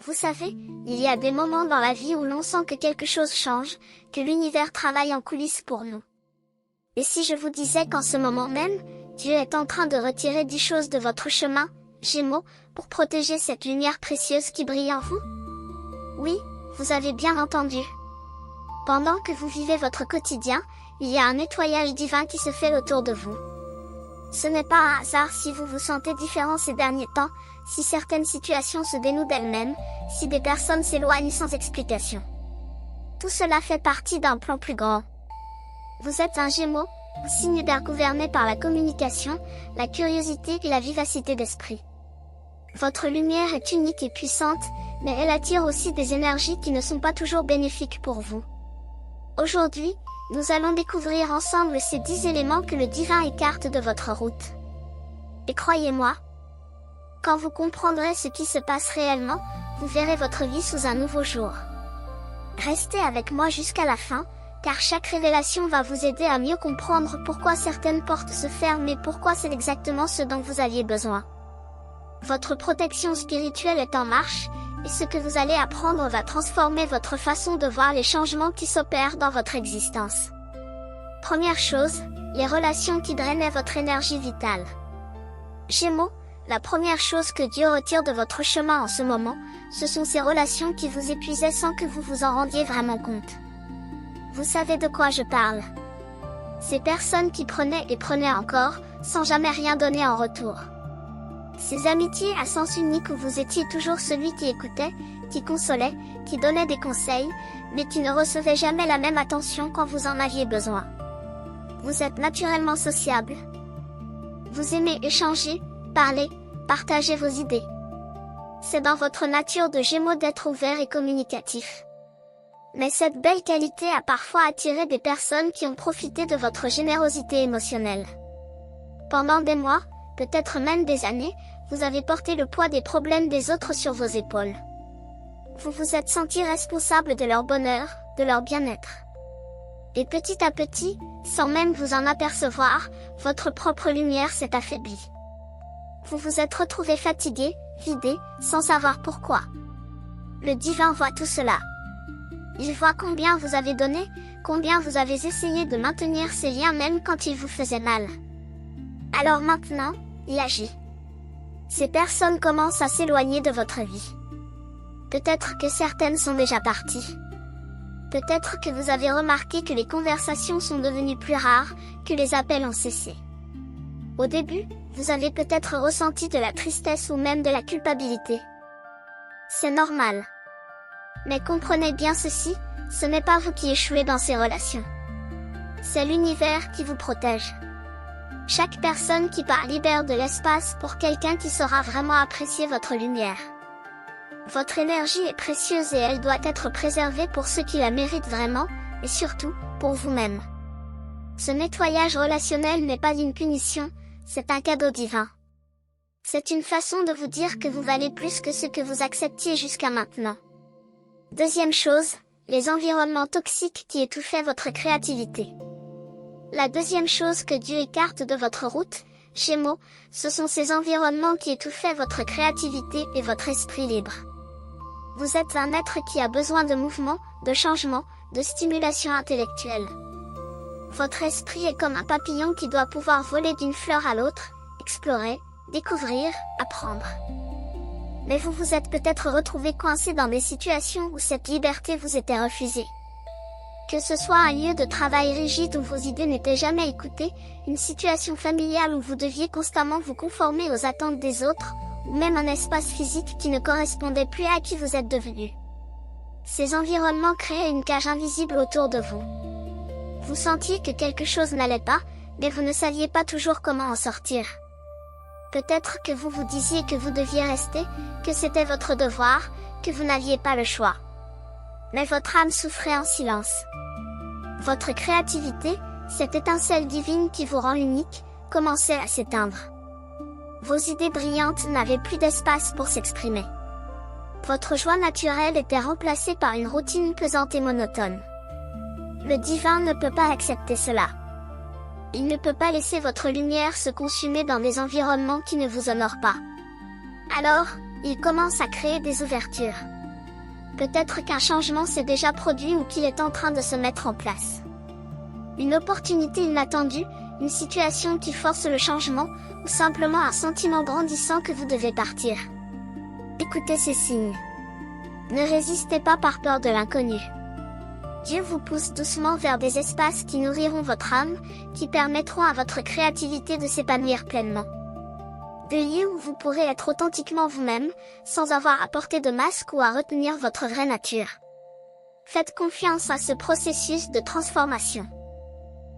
Vous savez, il y a des moments dans la vie où l'on sent que quelque chose change, que l'univers travaille en coulisses pour nous. Et si je vous disais qu'en ce moment même, Dieu est en train de retirer 10 choses de votre chemin, Gémeaux, pour protéger cette lumière précieuse qui brille en vous? Oui, vous avez bien entendu. Pendant que vous vivez votre quotidien, il y a un nettoyage divin qui se fait autour de vous. Ce n'est pas un hasard si vous vous sentez différent ces derniers temps, si certaines situations se dénouent d'elles-mêmes, si des personnes s'éloignent sans explication. Tout cela fait partie d'un plan plus grand. Vous êtes un Gémeaux, signe d'air gouverné par la communication, la curiosité et la vivacité d'esprit. Votre lumière est unique et puissante, mais elle attire aussi des énergies qui ne sont pas toujours bénéfiques pour vous. Aujourd'hui, nous allons découvrir ensemble ces 10 éléments que le divin écarte de votre route. Et croyez-moi, quand vous comprendrez ce qui se passe réellement, vous verrez votre vie sous un nouveau jour. Restez avec moi jusqu'à la fin, car chaque révélation va vous aider à mieux comprendre pourquoi certaines portes se ferment et pourquoi c'est exactement ce dont vous aviez besoin. Votre protection spirituelle est en marche, et ce que vous allez apprendre va transformer votre façon de voir les changements qui s'opèrent dans votre existence. Première chose, les relations qui drainaient votre énergie vitale. Gémeaux, la première chose que Dieu retire de votre chemin en ce moment, ce sont ces relations qui vous épuisaient sans que vous vous en rendiez vraiment compte. Vous savez de quoi je parle. Ces personnes qui prenaient et prenaient encore, sans jamais rien donner en retour. Ces amitiés à sens unique où vous étiez toujours celui qui écoutait, qui consolait, qui donnait des conseils, mais qui ne recevait jamais la même attention quand vous en aviez besoin. Vous êtes naturellement sociable. Vous aimez échanger, parler, partager vos idées. C'est dans votre nature de Gémeaux d'être ouvert et communicatif. Mais cette belle qualité a parfois attiré des personnes qui ont profité de votre générosité émotionnelle. Pendant des mois, peut-être même des années, vous avez porté le poids des problèmes des autres sur vos épaules. Vous vous êtes senti responsable de leur bonheur, de leur bien-être. Et petit à petit, sans même vous en apercevoir, votre propre lumière s'est affaiblie. Vous vous êtes retrouvé fatigué, vidé, sans savoir pourquoi. Le divin voit tout cela. Il voit combien vous avez donné, combien vous avez essayé de maintenir ces liens même quand ils vous faisaient mal. Alors maintenant, il agit. Ces personnes commencent à s'éloigner de votre vie. Peut-être que certaines sont déjà parties. Peut-être que vous avez remarqué que les conversations sont devenues plus rares, que les appels ont cessé. Au début, vous avez peut-être ressenti de la tristesse ou même de la culpabilité. C'est normal. Mais comprenez bien ceci, ce n'est pas vous qui échouez dans ces relations. C'est l'univers qui vous protège. Chaque personne qui part libère de l'espace pour quelqu'un qui saura vraiment apprécier votre lumière. Votre énergie est précieuse et elle doit être préservée pour ceux qui la méritent vraiment, et surtout, pour vous-même. Ce nettoyage relationnel n'est pas une punition, c'est un cadeau divin. C'est une façon de vous dire que vous valez plus que ce que vous acceptiez jusqu'à maintenant. Deuxième chose, les environnements toxiques qui étouffaient votre créativité. La deuxième chose que Dieu écarte de votre route, Gémeaux, ce sont ces environnements qui étouffaient votre créativité et votre esprit libre. Vous êtes un être qui a besoin de mouvement, de changement, de stimulation intellectuelle. Votre esprit est comme un papillon qui doit pouvoir voler d'une fleur à l'autre, explorer, découvrir, apprendre. Mais vous vous êtes peut-être retrouvé coincé dans des situations où cette liberté vous était refusée. Que ce soit un lieu de travail rigide où vos idées n'étaient jamais écoutées, une situation familiale où vous deviez constamment vous conformer aux attentes des autres, ou même un espace physique qui ne correspondait plus à qui vous êtes devenu. Ces environnements créaient une cage invisible autour de vous. Vous sentiez que quelque chose n'allait pas, mais vous ne saviez pas toujours comment en sortir. Peut-être que vous vous disiez que vous deviez rester, que c'était votre devoir, que vous n'aviez pas le choix. Mais votre âme souffrait en silence. Votre créativité, cette étincelle divine qui vous rend unique, commençait à s'éteindre. Vos idées brillantes n'avaient plus d'espace pour s'exprimer. Votre joie naturelle était remplacée par une routine pesante et monotone. Le divin ne peut pas accepter cela. Il ne peut pas laisser votre lumière se consumer dans des environnements qui ne vous honorent pas. Alors, Il commence à créer des ouvertures. Peut-être qu'un changement s'est déjà produit ou qu'il est en train de se mettre en place. Une opportunité inattendue, une situation qui force le changement, ou simplement un sentiment grandissant que vous devez partir. Écoutez ces signes. Ne résistez pas par peur de l'inconnu. Dieu vous pousse doucement vers des espaces qui nourriront votre âme, qui permettront à votre créativité de s'épanouir pleinement. Des lieux où vous pourrez être authentiquement vous-même, sans avoir à porter de masque ou à retenir votre vraie nature. Faites confiance à ce processus de transformation.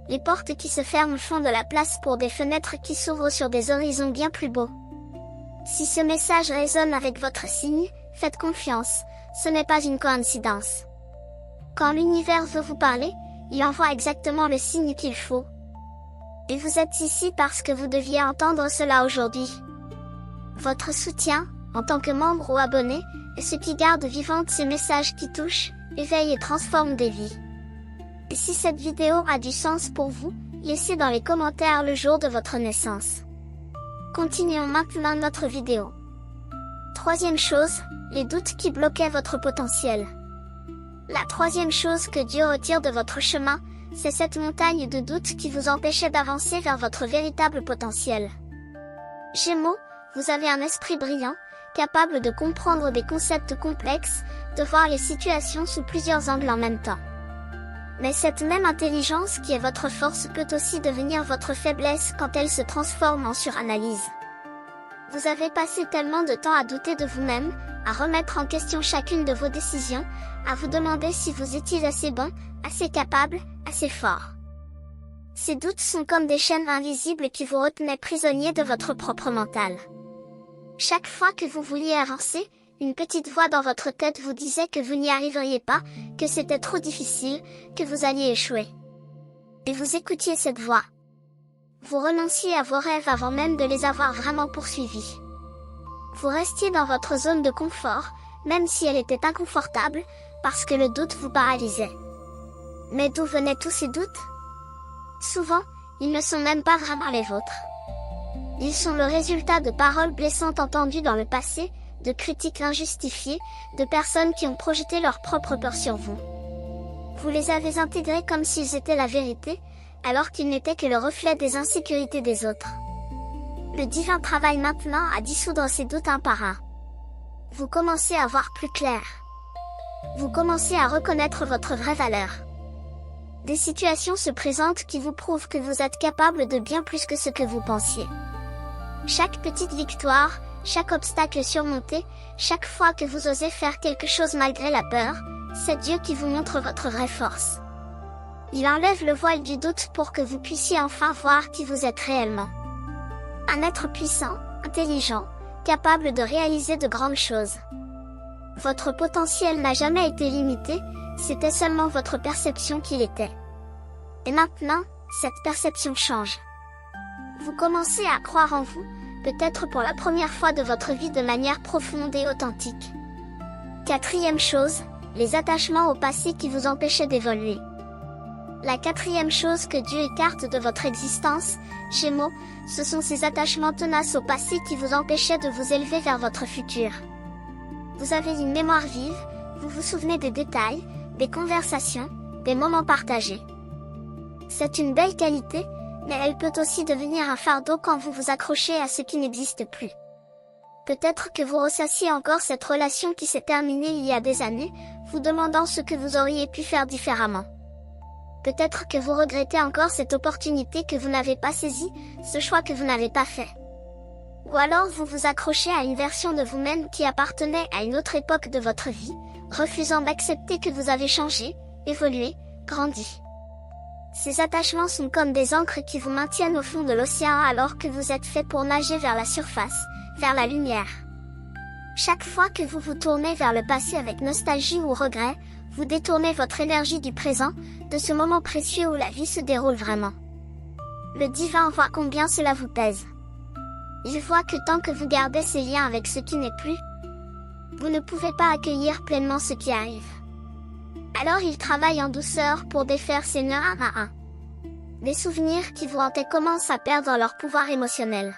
Les portes qui se ferment font de la place pour des fenêtres qui s'ouvrent sur des horizons bien plus beaux. Si ce message résonne avec votre signe, faites confiance, ce n'est pas une coïncidence. Quand l'univers veut vous parler, il envoie exactement le signe qu'il faut. Et vous êtes ici parce que vous deviez entendre cela aujourd'hui. Votre soutien, en tant que membre ou abonné, est ce qui garde vivantes ces messages qui touchent, éveillent et transforment des vies. Et si cette vidéo a du sens pour vous, laissez dans les commentaires le jour de votre naissance. Continuons maintenant notre vidéo. Troisième chose, les doutes qui bloquaient votre potentiel. La troisième chose que Dieu retire de votre chemin, c'est cette montagne de doutes qui vous empêchait d'avancer vers votre véritable potentiel. Gémeaux, vous avez un esprit brillant, capable de comprendre des concepts complexes, de voir les situations sous plusieurs angles en même temps. Mais cette même intelligence qui est votre force peut aussi devenir votre faiblesse quand elle se transforme en suranalyse. Vous avez passé tellement de temps à douter de vous-même, à remettre en question chacune de vos décisions, à vous demander si vous étiez assez bon, assez capable, assez fort. Ces doutes sont comme des chaînes invisibles qui vous retenaient prisonnier de votre propre mental. Chaque fois que vous vouliez avancer, une petite voix dans votre tête vous disait que vous n'y arriveriez pas, que c'était trop difficile, que vous alliez échouer. Et vous écoutiez cette voix. Vous renonciez à vos rêves avant même de les avoir vraiment poursuivis. Vous restiez dans votre zone de confort, même si elle était inconfortable, parce que le doute vous paralysait. Mais d'où venaient tous ces doutes? Souvent, ils ne sont même pas vraiment les vôtres. Ils sont le résultat de paroles blessantes entendues dans le passé, de critiques injustifiées, de personnes qui ont projeté leur propre peur sur vous. Vous les avez intégrés comme s'ils étaient la vérité, alors qu'ils n'étaient que le reflet des insécurités des autres. Le divin travaille maintenant à dissoudre ces doutes un par un. Vous commencez à voir plus clair. Vous commencez à reconnaître votre vraie valeur. Des situations se présentent qui vous prouvent que vous êtes capable de bien plus que ce que vous pensiez. Chaque petite victoire, chaque obstacle surmonté, chaque fois que vous osez faire quelque chose malgré la peur, c'est Dieu qui vous montre votre vraie force. Il enlève le voile du doute pour que vous puissiez enfin voir qui vous êtes réellement. Un être puissant, intelligent, capable de réaliser de grandes choses. Votre potentiel n'a jamais été limité, c'était seulement votre perception qui l'était. Et maintenant, cette perception change. Vous commencez à croire en vous, peut-être pour la première fois de votre vie de manière profonde et authentique. Quatrième chose, les attachements au passé qui vous empêchaient d'évoluer. La quatrième chose que Dieu écarte de votre existence, Gémeaux, ce sont ces attachements tenaces au passé qui vous empêchaient de vous élever vers votre futur. Vous avez une mémoire vive, vous vous souvenez des détails, des conversations, des moments partagés. C'est une belle qualité, mais elle peut aussi devenir un fardeau quand vous vous accrochez à ce qui n'existe plus. Peut-être que vous ressassiez encore cette relation qui s'est terminée il y a des années, vous demandant ce que vous auriez pu faire différemment. Peut-être que vous regrettez encore cette opportunité que vous n'avez pas saisie, ce choix que vous n'avez pas fait. Ou alors vous vous accrochez à une version de vous-même qui appartenait à une autre époque de votre vie, refusant d'accepter que vous avez changé, évolué, grandi. Ces attachements sont comme des ancres qui vous maintiennent au fond de l'océan alors que vous êtes fait pour nager vers la surface, vers la lumière. Chaque fois que vous vous tournez vers le passé avec nostalgie ou regret, vous détournez votre énergie du présent, de ce moment précieux où la vie se déroule vraiment. Le divin voit combien cela vous pèse. Il voit que tant que vous gardez ces liens avec ce qui n'est plus, vous ne pouvez pas accueillir pleinement ce qui arrive. Alors il travaille en douceur pour défaire ces nœuds un à un. Les souvenirs qui vous hantaient commencent à perdre leur pouvoir émotionnel.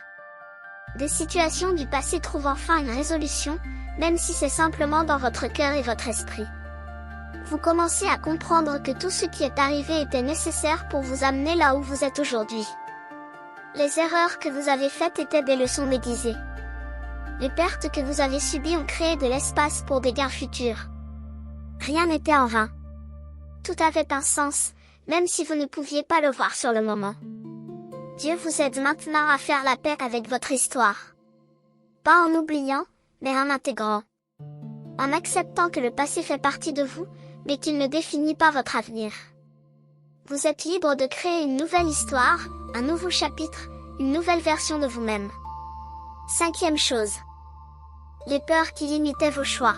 Des situations du passé trouvent enfin une résolution, même si c'est simplement dans votre cœur et votre esprit. Vous commencez à comprendre que tout ce qui est arrivé était nécessaire pour vous amener là où vous êtes aujourd'hui. Les erreurs que vous avez faites étaient des leçons déguisées. Les pertes que vous avez subies ont créé de l'espace pour des gains futurs. Rien n'était en vain. Tout avait un sens, même si vous ne pouviez pas le voir sur le moment. Dieu vous aide maintenant à faire la paix avec votre histoire. Pas en oubliant, mais en intégrant. En acceptant que le passé fait partie de vous, mais qu'il ne définit pas votre avenir. Vous êtes libre de créer une nouvelle histoire, un nouveau chapitre, une nouvelle version de vous-même. 5e chose. Les peurs qui limitaient vos choix.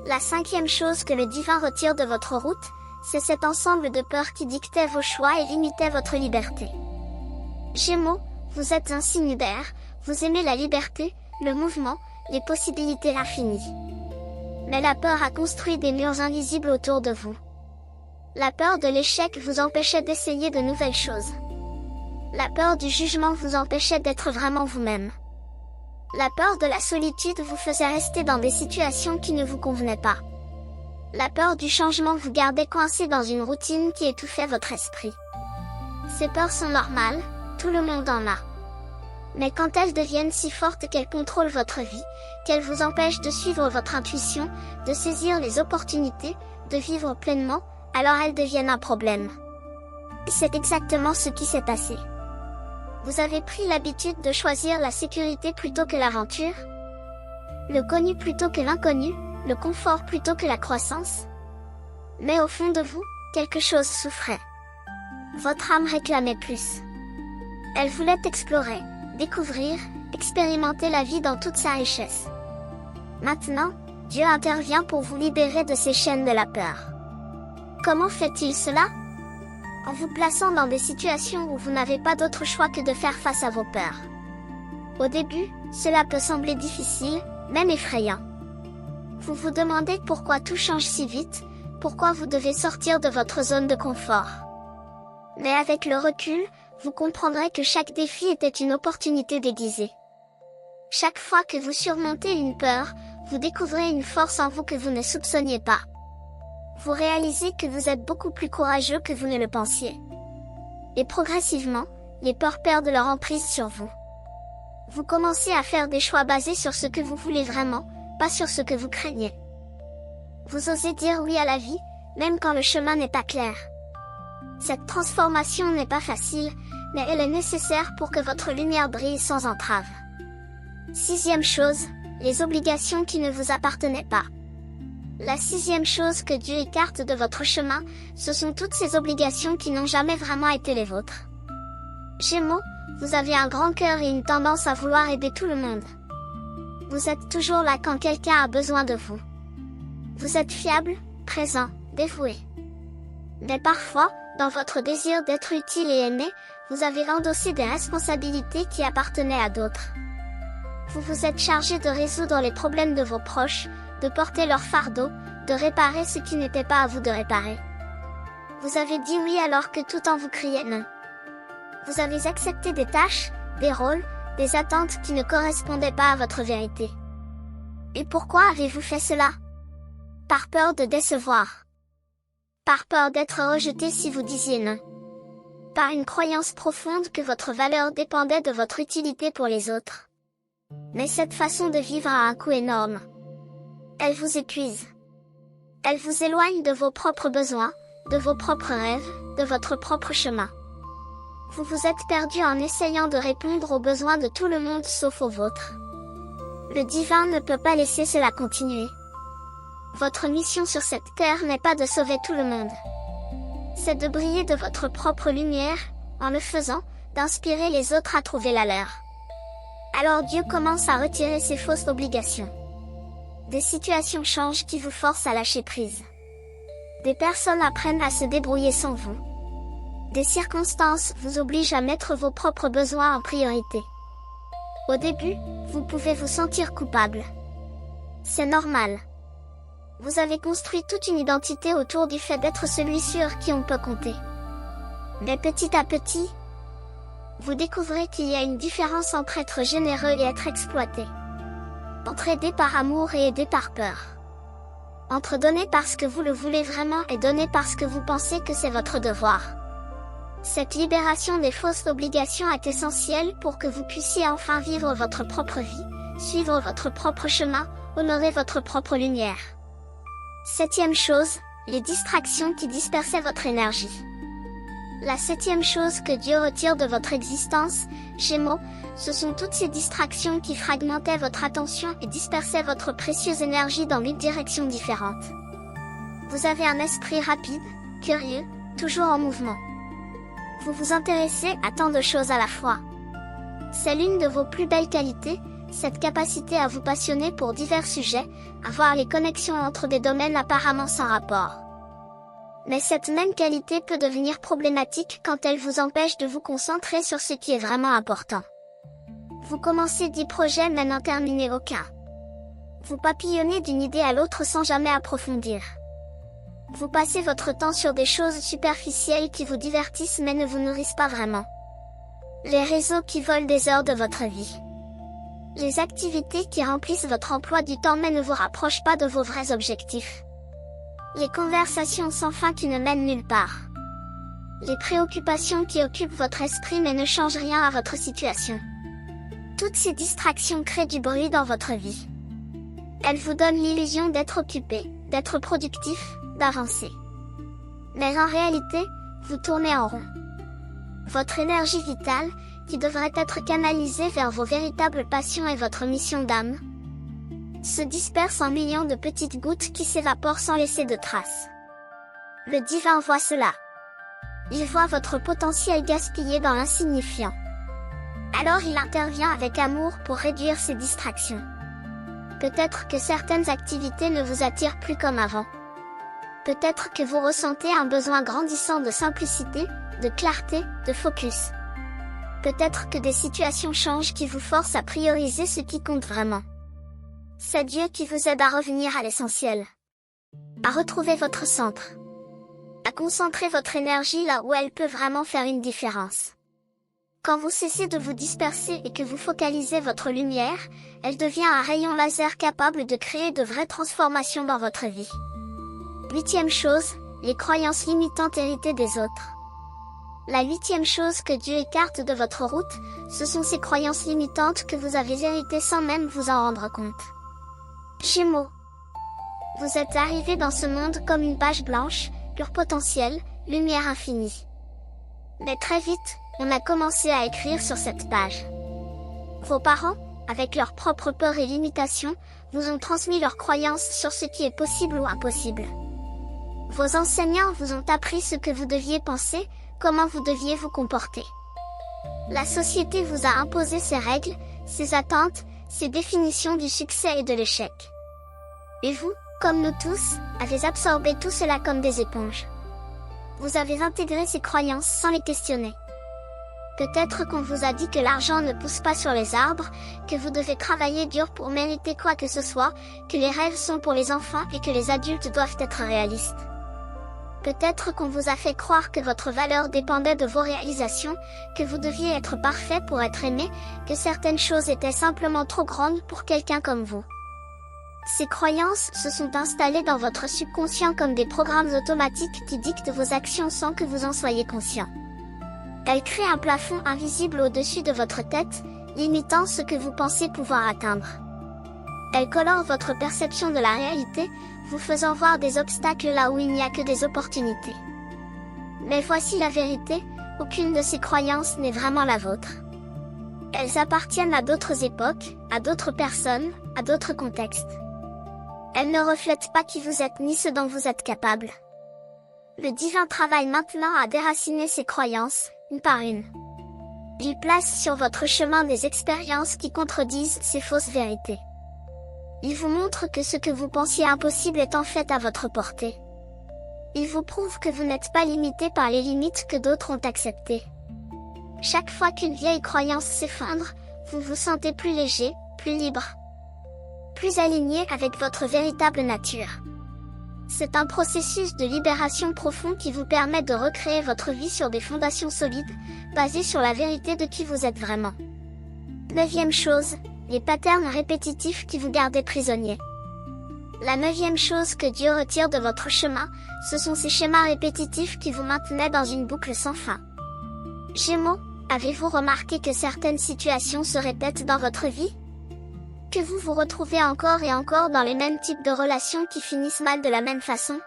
La 5e chose que le divin retire de votre route, c'est cet ensemble de peurs qui dictaient vos choix et limitaient votre liberté. Gémeaux, vous êtes un signe d'air, vous aimez la liberté, le mouvement, les possibilités infinies. Mais la peur a construit des murs invisibles autour de vous. La peur de l'échec vous empêchait d'essayer de nouvelles choses. La peur du jugement vous empêchait d'être vraiment vous-même. La peur de la solitude vous faisait rester dans des situations qui ne vous convenaient pas. La peur du changement vous gardait coincé dans une routine qui étouffait votre esprit. Ces peurs sont normales, tout le monde en a. Mais quand elles deviennent si fortes qu'elles contrôlent votre vie, qu'elles vous empêchent de suivre votre intuition, de saisir les opportunités, de vivre pleinement, alors elles deviennent un problème. C'est exactement ce qui s'est passé. Vous avez pris l'habitude de choisir la sécurité plutôt que l'aventure, le connu plutôt que l'inconnu, le confort plutôt que la croissance. Mais au fond de vous, quelque chose souffrait. Votre âme réclamait plus. Elle voulait explorer, découvrir, expérimenter la vie dans toute sa richesse. Maintenant, Dieu intervient pour vous libérer de ces chaînes de la peur. Comment fait-il cela? En vous plaçant dans des situations où vous n'avez pas d'autre choix que de faire face à vos peurs. Au début, cela peut sembler difficile, même effrayant. Vous vous demandez pourquoi tout change si vite, pourquoi vous devez sortir de votre zone de confort. Mais avec le recul, vous comprendrez que chaque défi était une opportunité déguisée. Chaque fois que vous surmontez une peur, vous découvrez une force en vous que vous ne soupçonniez pas. Vous réalisez que vous êtes beaucoup plus courageux que vous ne le pensiez. Et progressivement, les peurs perdent leur emprise sur vous. Vous commencez à faire des choix basés sur ce que vous voulez vraiment, pas sur ce que vous craignez. Vous osez dire oui à la vie, même quand le chemin n'est pas clair. Cette transformation n'est pas facile, mais elle est nécessaire pour que votre lumière brille sans entrave. 6e chose, les obligations qui ne vous appartenaient pas. La 6e chose que Dieu écarte de votre chemin, ce sont toutes ces obligations qui n'ont jamais vraiment été les vôtres. Gémeaux, vous avez un grand cœur et une tendance à vouloir aider tout le monde. Vous êtes toujours là quand quelqu'un a besoin de vous. Vous êtes fiable, présent, dévoué. Mais parfois, dans votre désir d'être utile et aimé, vous avez endossé des responsabilités qui appartenaient à d'autres. Vous vous êtes chargé de résoudre les problèmes de vos proches, de porter leur fardeau, de réparer ce qui n'était pas à vous de réparer. Vous avez dit oui alors que tout en vous criait non. Vous avez accepté des tâches, des rôles, des attentes qui ne correspondaient pas à votre vérité. Et pourquoi avez-vous fait cela? Par peur de décevoir. Par peur d'être rejeté si vous disiez non. Par une croyance profonde que votre valeur dépendait de votre utilité pour les autres. Mais cette façon de vivre a un coût énorme. Elle vous épuise. Elle vous éloigne de vos propres besoins, de vos propres rêves, de votre propre chemin. Vous vous êtes perdu en essayant de répondre aux besoins de tout le monde sauf aux vôtres. Le divin ne peut pas laisser cela continuer. Votre mission sur cette terre n'est pas de sauver tout le monde. C'est de briller de votre propre lumière, en le faisant, d'inspirer les autres à trouver la leur. Alors Dieu commence à retirer ses fausses obligations. Des situations changent qui vous forcent à lâcher prise. Des personnes apprennent à se débrouiller sans vous. Des circonstances vous obligent à mettre vos propres besoins en priorité. Au début, vous pouvez vous sentir coupable. C'est normal. Vous avez construit toute une identité autour du fait d'être celui sur qui on peut compter. Mais petit à petit, Vous découvrez qu'il y a une différence entre être généreux et être exploité. Entre aider par amour et aider par peur. Entre donner parce que vous le voulez vraiment et donner parce que vous pensez que c'est votre devoir. Cette libération des fausses obligations est essentielle pour que vous puissiez enfin vivre votre propre vie, suivre votre propre chemin, honorer votre propre lumière. 7e chose, les distractions qui dispersaient votre énergie. La 7e chose que Dieu retire de votre existence, Gémeaux, ce sont toutes ces distractions qui fragmentaient votre attention et dispersaient votre précieuse énergie dans 8 directions différentes. Vous avez un esprit rapide, curieux, toujours en mouvement. Vous vous intéressez à tant de choses à la fois. C'est l'une de vos plus belles qualités, cette capacité à vous passionner pour divers sujets, à voir les connexions entre des domaines apparemment sans rapport. Mais cette même qualité peut devenir problématique quand elle vous empêche de vous concentrer sur ce qui est vraiment important. Vous commencez 10 projets mais n'en terminez aucun. Vous papillonnez d'une idée à l'autre sans jamais approfondir. Vous passez votre temps sur des choses superficielles qui vous divertissent mais ne vous nourrissent pas vraiment. Les réseaux qui volent des heures de votre vie. Les activités qui remplissent votre emploi du temps mais ne vous rapprochent pas de vos vrais objectifs. Les conversations sans fin qui ne mènent nulle part. Les préoccupations qui occupent votre esprit mais ne changent rien à votre situation. Toutes ces distractions créent du bruit dans votre vie. Elles vous donnent l'illusion d'être occupé, d'être productif, d'avancer. Mais en réalité, vous tournez en rond. Votre énergie vitale, qui devrait être canalisée vers vos véritables passions et votre mission d'âme, se disperse en millions de petites gouttes qui s'évaporent sans laisser de traces. Le divin voit cela. Il voit votre potentiel gaspillé dans l'insignifiant. Alors il intervient avec amour pour réduire ces distractions. Peut-être que certaines activités ne vous attirent plus comme avant. Peut-être que vous ressentez un besoin grandissant de simplicité, de clarté, de focus. Peut-être que des situations changent qui vous forcent à prioriser ce qui compte vraiment. C'est Dieu qui vous aide à revenir à l'essentiel. À retrouver votre centre. À concentrer votre énergie là où elle peut vraiment faire une différence. Quand vous cessez de vous disperser et que vous focalisez votre lumière, elle devient un rayon laser capable de créer de vraies transformations dans votre vie. 8e chose, les croyances limitantes héritées des autres. La 8e chose que Dieu écarte de votre route, ce sont ces croyances limitantes que vous avez héritées sans même vous en rendre compte. Gémeaux. Vous êtes arrivé dans ce monde comme une page blanche, pur potentiel, lumière infinie. Mais très vite, on a commencé à écrire sur cette page. Vos parents, avec leurs propres peurs et limitations, vous ont transmis leurs croyances sur ce qui est possible ou impossible. Vos enseignants vous ont appris ce que vous deviez penser, comment vous deviez vous comporter. La société vous a imposé ses règles, ses attentes, ses définitions du succès et de l'échec. Et vous, comme nous tous, avez absorbé tout cela comme des éponges. Vous avez intégré ces croyances sans les questionner. Peut-être qu'on vous a dit que l'argent ne pousse pas sur les arbres, que vous devez travailler dur pour mériter quoi que ce soit, que les rêves sont pour les enfants et que les adultes doivent être réalistes. Peut-être qu'on vous a fait croire que votre valeur dépendait de vos réalisations, que vous deviez être parfait pour être aimé, que certaines choses étaient simplement trop grandes pour quelqu'un comme vous. Ces croyances se sont installées dans votre subconscient comme des programmes automatiques qui dictent vos actions sans que vous en soyez conscient. Elles créent un plafond invisible au-dessus de votre tête, limitant ce que vous pensez pouvoir atteindre. Elles colorent votre perception de la réalité, vous faisant voir des obstacles là où il n'y a que des opportunités. Mais voici la vérité, aucune de ces croyances n'est vraiment la vôtre. Elles appartiennent à d'autres époques, à d'autres personnes, à d'autres contextes. Elles ne reflètent pas qui vous êtes ni ce dont vous êtes capable. Le divin travaille maintenant à déraciner ces croyances, une par une. Il place sur votre chemin des expériences qui contredisent ces fausses vérités. Il vous montre que ce que vous pensiez impossible est en fait à votre portée. Il vous prouve que vous n'êtes pas limité par les limites que d'autres ont acceptées. Chaque fois qu'une vieille croyance s'effondre, vous vous sentez plus léger, plus libre, plus aligné avec votre véritable nature. C'est un processus de libération profond qui vous permet de recréer votre vie sur des fondations solides, basées sur la vérité de qui vous êtes vraiment. 9e chose, les patterns répétitifs qui vous gardent prisonnier. La 9e chose que Dieu retire de votre chemin, ce sont ces schémas répétitifs qui vous maintenaient dans une boucle sans fin. Gémeaux, avez-vous remarqué que certaines situations se répètent dans votre vie? Que vous vous retrouvez encore et encore dans les mêmes types de relations qui finissent mal de la même façon?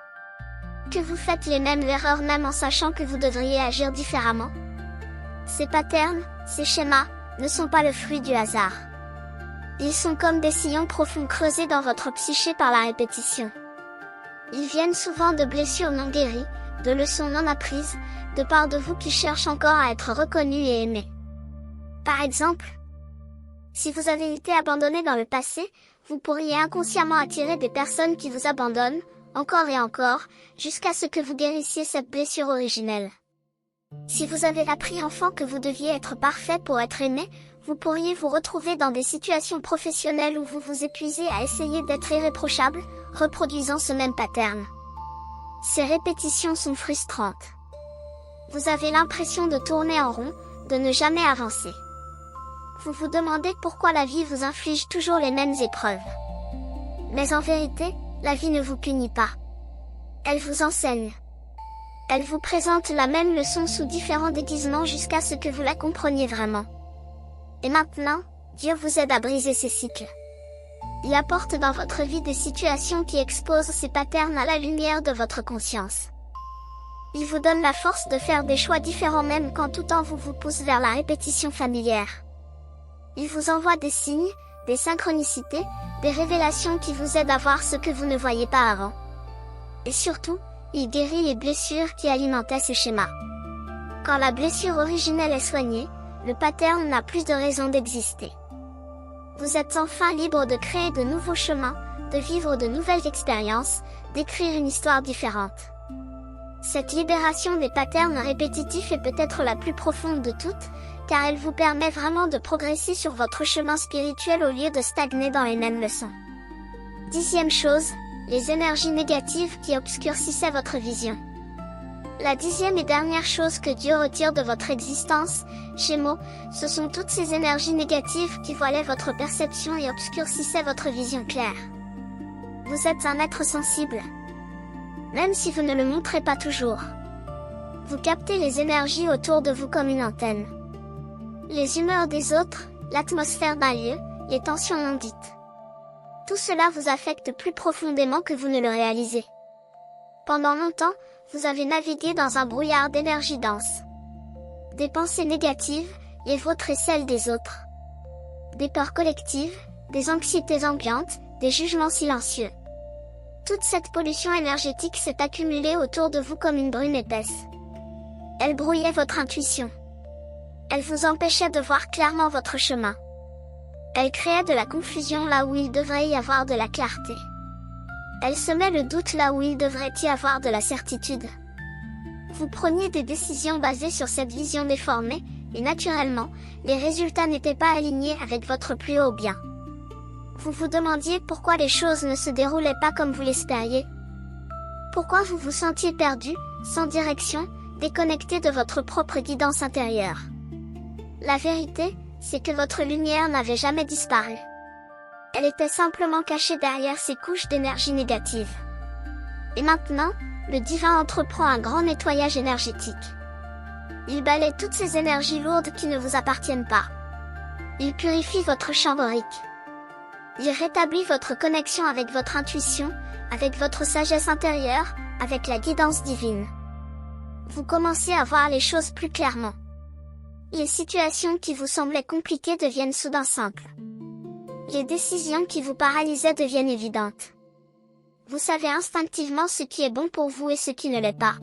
Que vous faites les mêmes erreurs même en sachant que vous devriez agir différemment? Ces patterns, ces schémas, ne sont pas le fruit du hasard. Ils sont comme des sillons profonds creusés dans votre psyché par la répétition. Ils viennent souvent de blessures non guéries, de leçons non apprises, de parts de vous qui cherchent encore à être reconnues et aimées. Par exemple, si vous avez été abandonné dans le passé, vous pourriez inconsciemment attirer des personnes qui vous abandonnent, encore et encore, jusqu'à ce que vous guérissiez cette blessure originelle. Si vous avez appris enfant que vous deviez être parfait pour être aimé, vous pourriez vous retrouver dans des situations professionnelles où vous vous épuisez à essayer d'être irréprochable, reproduisant ce même pattern. Ces répétitions sont frustrantes. Vous avez l'impression de tourner en rond, de ne jamais avancer. Vous vous demandez pourquoi la vie vous inflige toujours les mêmes épreuves. Mais en vérité, la vie ne vous punit pas. Elle vous enseigne. Elle vous présente la même leçon sous différents déguisements jusqu'à ce que vous la compreniez vraiment. Et maintenant, Dieu vous aide à briser ces cycles. Il apporte dans votre vie des situations qui exposent ces patterns à la lumière de votre conscience. Il vous donne la force de faire des choix différents même quand tout en vous pousse vers la répétition familière. Il vous envoie des signes, des synchronicités, des révélations qui vous aident à voir ce que vous ne voyiez pas avant. Et surtout, il guérit les blessures qui alimentaient ces schémas. Quand la blessure originelle est soignée, le pattern n'a plus de raison d'exister. Vous êtes enfin libre de créer de nouveaux chemins, de vivre de nouvelles expériences, d'écrire une histoire différente. Cette libération des patterns répétitifs est peut-être la plus profonde de toutes, car elle vous permet vraiment de progresser sur votre chemin spirituel au lieu de stagner dans les mêmes leçons. 10e chose, les énergies négatives qui obscurcissaient votre vision. La 10e et dernière chose que Dieu retire de votre existence, Gémeaux, ce sont toutes ces énergies négatives qui voilaient votre perception et obscurcissaient votre vision claire. Vous êtes un être sensible. Même si vous ne le montrez pas toujours. Vous captez les énergies autour de vous comme une antenne. Les humeurs des autres, l'atmosphère d'un lieu, les tensions non dites. Tout cela vous affecte plus profondément que vous ne le réalisez. Pendant longtemps, vous avez navigué dans un brouillard d'énergie dense. Des pensées négatives, les vôtres et celles des autres. Des peurs collectives, des anxiétés ambiantes, des jugements silencieux. Toute cette pollution énergétique s'est accumulée autour de vous comme une brume épaisse. Elle brouillait votre intuition. Elle vous empêchait de voir clairement votre chemin. Elle créait de la confusion là où il devrait y avoir de la clarté. Elle semait le doute là où il devrait y avoir de la certitude. Vous preniez des décisions basées sur cette vision déformée, et naturellement, les résultats n'étaient pas alignés avec votre plus haut bien. Vous vous demandiez pourquoi les choses ne se déroulaient pas comme vous l'espériez. Pourquoi vous vous sentiez perdu, sans direction, déconnecté de votre propre guidance intérieure. La vérité, c'est que votre lumière n'avait jamais disparu. Elle était simplement cachée derrière ces couches d'énergie négative. Et maintenant, le divin entreprend un grand nettoyage énergétique. Il balaie toutes ces énergies lourdes qui ne vous appartiennent pas. Il purifie votre champ aurique. Il rétablit votre connexion avec votre intuition, avec votre sagesse intérieure, avec la guidance divine. Vous commencez à voir les choses plus clairement. Les situations qui vous semblaient compliquées deviennent soudain simples. Les décisions qui vous paralysaient deviennent évidentes. Vous savez instinctivement ce qui est bon pour vous et ce qui ne l'est pas.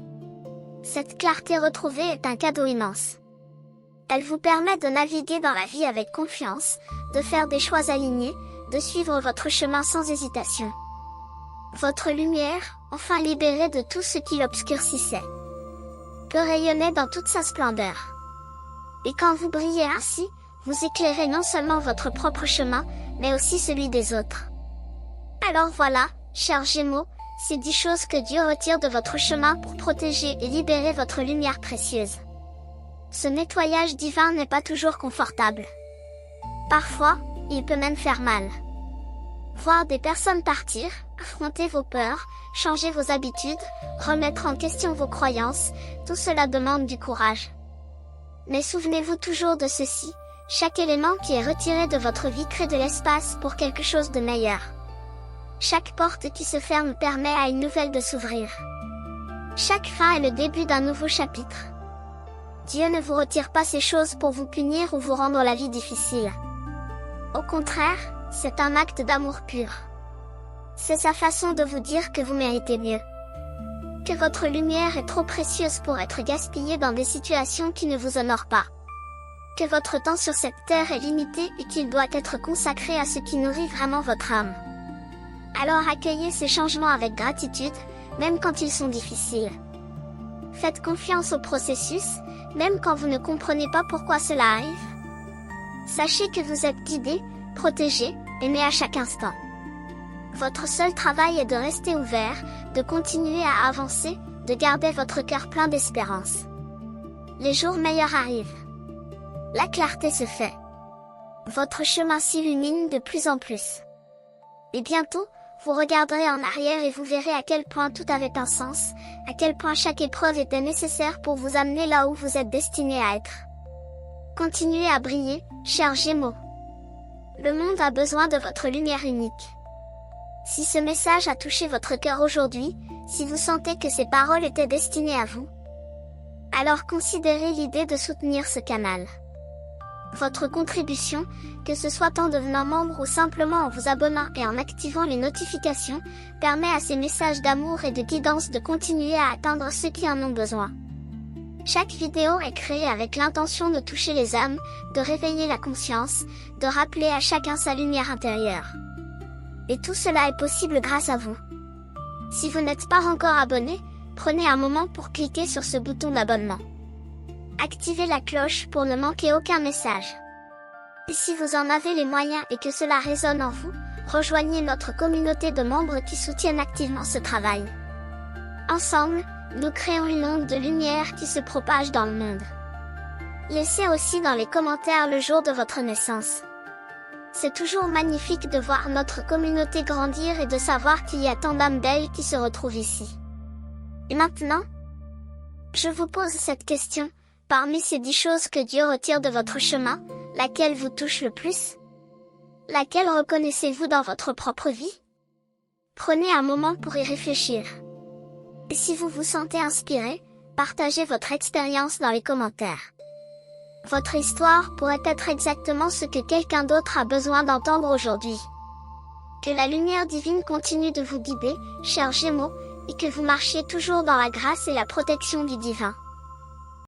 Cette clarté retrouvée est un cadeau immense. Elle vous permet de naviguer dans la vie avec confiance, de faire des choix alignés, de suivre votre chemin sans hésitation. Votre lumière, enfin libérée de tout ce qui l'obscurcissait, peut rayonner dans toute sa splendeur. Et quand vous brillez ainsi, vous éclairez non seulement votre propre chemin, mais aussi celui des autres. Alors voilà, chers Gémeaux, Ces 10 choses que Dieu retire de votre chemin pour protéger et libérer votre lumière précieuse. Ce nettoyage divin n'est pas toujours confortable. Parfois, il peut même faire mal. Voir des personnes partir, affronter vos peurs, changer vos habitudes, remettre en question vos croyances, tout cela demande du courage. Mais souvenez-vous toujours de ceci, chaque élément qui est retiré de votre vie crée de l'espace pour quelque chose de meilleur. Chaque porte qui se ferme permet à une nouvelle de s'ouvrir. Chaque fin est le début d'un nouveau chapitre. Dieu ne vous retire pas ces choses pour vous punir ou vous rendre la vie difficile. Au contraire, c'est un acte d'amour pur. C'est sa façon de vous dire que vous méritez mieux. Que votre lumière est trop précieuse pour être gaspillée dans des situations qui ne vous honorent pas. Que votre temps sur cette terre est limité et qu'il doit être consacré à ce qui nourrit vraiment votre âme. Alors accueillez ces changements avec gratitude, même quand ils sont difficiles. Faites confiance au processus, même quand vous ne comprenez pas pourquoi cela arrive. Sachez que vous êtes guidé, protégé, aimé à chaque instant. Votre seul travail est de rester ouvert, de continuer à avancer, de garder votre cœur plein d'espérance. Les jours meilleurs arrivent. La clarté se fait. Votre chemin s'illumine de plus en plus. Et bientôt, vous regarderez en arrière et vous verrez à quel point tout avait un sens, à quel point chaque épreuve était nécessaire pour vous amener là où vous êtes destiné à être. Continuez à briller, chers Gémeaux. Le monde a besoin de votre lumière unique. Si ce message a touché votre cœur aujourd'hui, si vous sentez que ces paroles étaient destinées à vous, alors considérez l'idée de soutenir ce canal. Votre contribution, que ce soit en devenant membre ou simplement en vous abonnant et en activant les notifications, permet à ces messages d'amour et de guidance de continuer à atteindre ceux qui en ont besoin. Chaque vidéo est créée avec l'intention de toucher les âmes, de réveiller la conscience, de rappeler à chacun sa lumière intérieure. Et tout cela est possible grâce à vous. Si vous n'êtes pas encore abonné, prenez un moment pour cliquer sur ce bouton d'abonnement. Activez la cloche pour ne manquer aucun message. Et si vous en avez les moyens et que cela résonne en vous, rejoignez notre communauté de membres qui soutiennent activement ce travail. Ensemble, nous créons une onde de lumière qui se propage dans le monde. Laissez aussi dans les commentaires le jour de votre naissance. C'est toujours magnifique de voir notre communauté grandir et de savoir qu'il y a tant d'âmes belles qui se retrouvent ici. Et maintenant, je vous pose cette question, parmi ces 10 choses que Dieu retire de votre chemin, laquelle vous touche le plus? Laquelle reconnaissez-vous dans votre propre vie? Prenez un moment pour y réfléchir. Et si vous vous sentez inspiré, partagez votre expérience dans les commentaires. Votre histoire pourrait être exactement ce que quelqu'un d'autre a besoin d'entendre aujourd'hui. Que la lumière divine continue de vous guider, chers Gémeaux, et que vous marchiez toujours dans la grâce et la protection du divin.